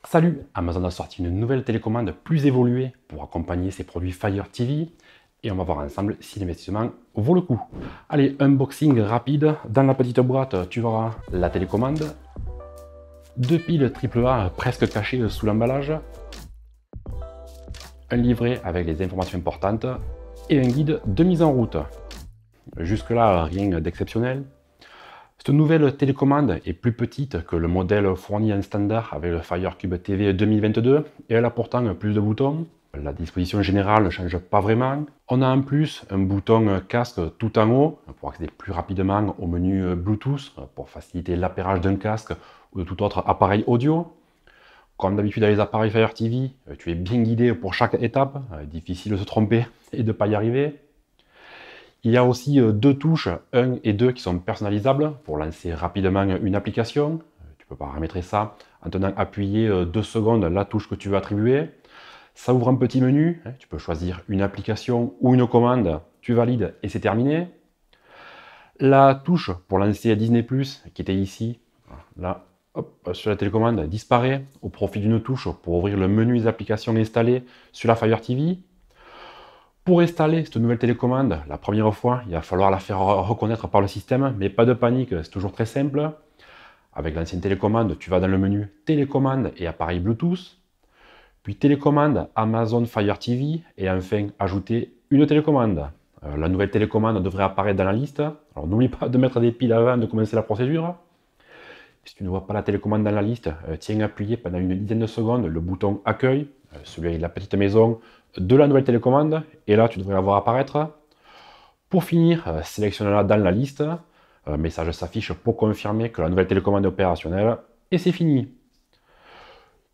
Salut! Amazon a sorti une nouvelle télécommande plus évoluée pour accompagner ses produits Fire TV et on va voir ensemble si l'investissement vaut le coup. Allez, unboxing rapide. Dans la petite boîte, tu verras la télécommande, deux piles AAA presque cachées sous l'emballage, un livret avec les informations importantes et un guide de mise en route. Jusque-là, rien d'exceptionnel. Cette nouvelle télécommande est plus petite que le modèle fourni en standard avec le FireCube TV 2022 et elle a pourtant plus de boutons. La disposition générale ne change pas vraiment. On a en plus un bouton casque tout en haut pour accéder plus rapidement au menu Bluetooth pour faciliter l'appairage d'un casque ou de tout autre appareil audio. Comme d'habitude avec les appareils Fire TV, tu es bien guidé pour chaque étape, difficile de se tromper et de ne pas y arriver. Il y a aussi deux touches 1 et 2 qui sont personnalisables pour lancer rapidement une application. Tu peux paramétrer ça en tenant appuyé 2 secondes la touche que tu veux attribuer. Ça ouvre un petit menu, tu peux choisir une application ou une commande, tu valides et c'est terminé. La touche pour lancer Disney+, qui était ici, là, hop, sur la télécommande, disparaît au profit d'une touche pour ouvrir le menu des applications installées sur la Fire TV. Pour installer cette nouvelle télécommande, la première fois, il va falloir la faire reconnaître par le système, mais pas de panique, c'est toujours très simple. Avec l'ancienne télécommande, tu vas dans le menu Télécommande et appareil Bluetooth, puis Télécommande Amazon Fire TV, et enfin ajouter une télécommande. La nouvelle télécommande devrait apparaître dans la liste. Alors n'oublie pas de mettre des piles avant de commencer la procédure. Si tu ne vois pas la télécommande dans la liste, tiens appuyé pendant une dizaine de secondes le bouton Accueil, celui avec la petite maison de la nouvelle télécommande, et là tu devrais la voir apparaître. Pour finir, sélectionne-la dans la liste, un message s'affiche pour confirmer que la nouvelle télécommande est opérationnelle, et c'est fini.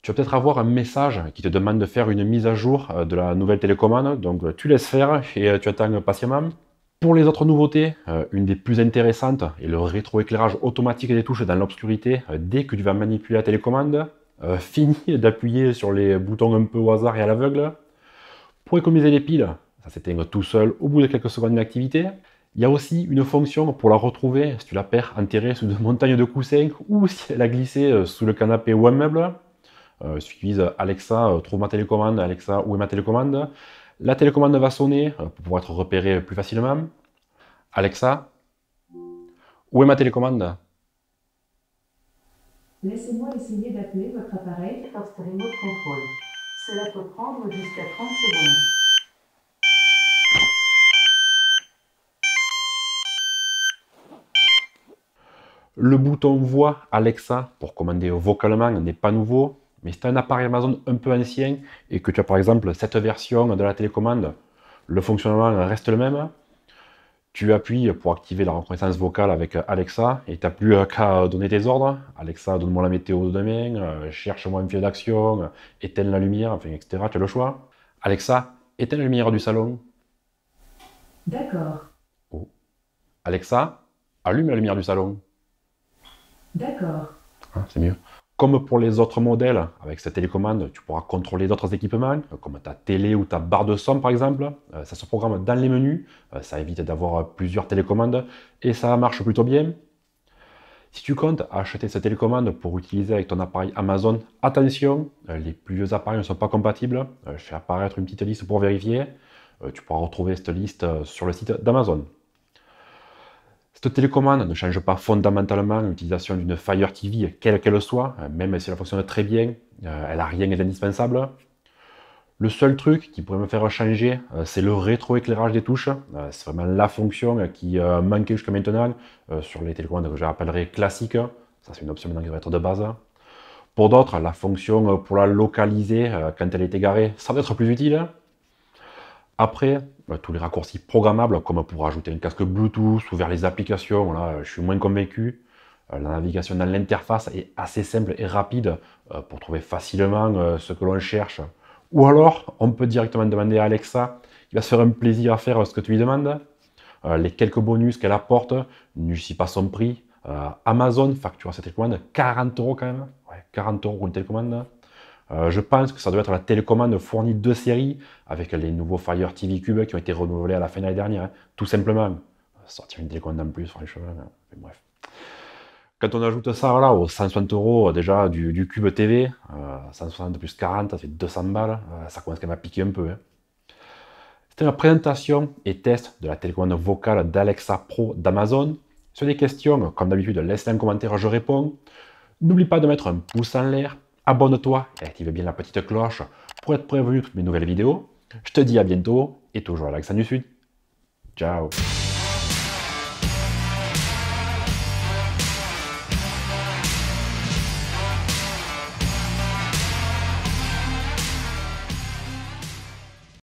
Tu vas peut-être avoir un message qui te demande de faire une mise à jour de la nouvelle télécommande, donc tu laisses faire et tu attends patiemment. Pour les autres nouveautés, une des plus intéressantes est le rétroéclairage automatique des touches dans l'obscurité dès que tu vas manipuler la télécommande. Fini d'appuyer sur les boutons un peu au hasard et à l'aveugle. Pour économiser les piles, ça s'éteint tout seul au bout de quelques secondes d'activité. Il y a aussi une fonction pour la retrouver si tu la perds enterrée sous une montagne de coussins ou si elle a glissé sous le canapé ou un meuble. Suffise Alexa, trouve ma télécommande, Alexa, où est ma télécommande? La télécommande va sonner pour pouvoir être repérée plus facilement. Alexa, où est ma télécommande? Laissez-moi essayer d'appeler votre appareil First Remote Control. Cela peut prendre jusqu'à 30 secondes. Le bouton voix Alexa pour commander vocalement n'est pas nouveau, mais c'est un appareil Amazon un peu ancien et que tu as par exemple cette version de la télécommande, le fonctionnement reste le même. Tu appuies pour activer la reconnaissance vocale avec Alexa et tu n'as plus qu'à donner tes ordres. Alexa, donne-moi la météo de demain, cherche-moi un fil d'action, éteins la lumière, enfin, etc. Tu as le choix. Alexa, éteins la lumière du salon. D'accord. Oh. Alexa, allume la lumière du salon. D'accord. Ah, c'est mieux. Comme pour les autres modèles, avec cette télécommande, tu pourras contrôler d'autres équipements, comme ta télé ou ta barre de son par exemple. Ça se programme dans les menus, ça évite d'avoir plusieurs télécommandes et ça marche plutôt bien. Si tu comptes acheter cette télécommande pour utiliser avec ton appareil Amazon, attention, les plus vieux appareils ne sont pas compatibles. Je fais apparaître une petite liste pour vérifier. Tu pourras retrouver cette liste sur le site d'Amazon. Cette télécommande ne change pas fondamentalement l'utilisation d'une Fire TV, quelle qu'elle soit, même si elle fonctionne très bien, elle n'a rien d'indispensable. Le seul truc qui pourrait me faire changer, c'est le rétroéclairage des touches. C'est vraiment la fonction qui manquait jusqu'à maintenant sur les télécommandes que j'appellerais classiques. Ça, c'est une option maintenant qui va être de base. Pour d'autres, la fonction pour la localiser quand elle est égarée, ça va être plus utile. Après, tous les raccourcis programmables, comme pour ajouter un casque Bluetooth ou vers les applications, là, je suis moins convaincu. La navigation dans l'interface est assez simple et rapide pour trouver facilement ce que l'on cherche. Ou alors, on peut directement demander à Alexa, qui va se faire un plaisir à faire ce que tu lui demandes. Les quelques bonus qu'elle apporte ne justifient pas son prix. Amazon facture cette télécommande 40 € quand même. Ouais, 40 € pour une télécommande. Je pense que ça doit être la télécommande fournie de série avec les nouveaux Fire TV Cube qui ont été renouvelés à la fin de l'année dernière. Tout simplement. Sortir une télécommande en plus, franchement. Bref. Quand on ajoute ça voilà, aux 160 € déjà du Cube TV, 160 plus 40, ça fait 200 balles, ça commence quand même à piquer un peu. Hein. C'était la présentation et test de la télécommande vocale d'Alexa Pro d'Amazon. Sur des questions, comme d'habitude, laisse un commentaire, je réponds. N'oublie pas de mettre un pouce en l'air, abonne-toi et active bien la petite cloche pour être prévenu de toutes mes nouvelles vidéos. Je te dis à bientôt et toujours à l'accent du Sud. Ciao.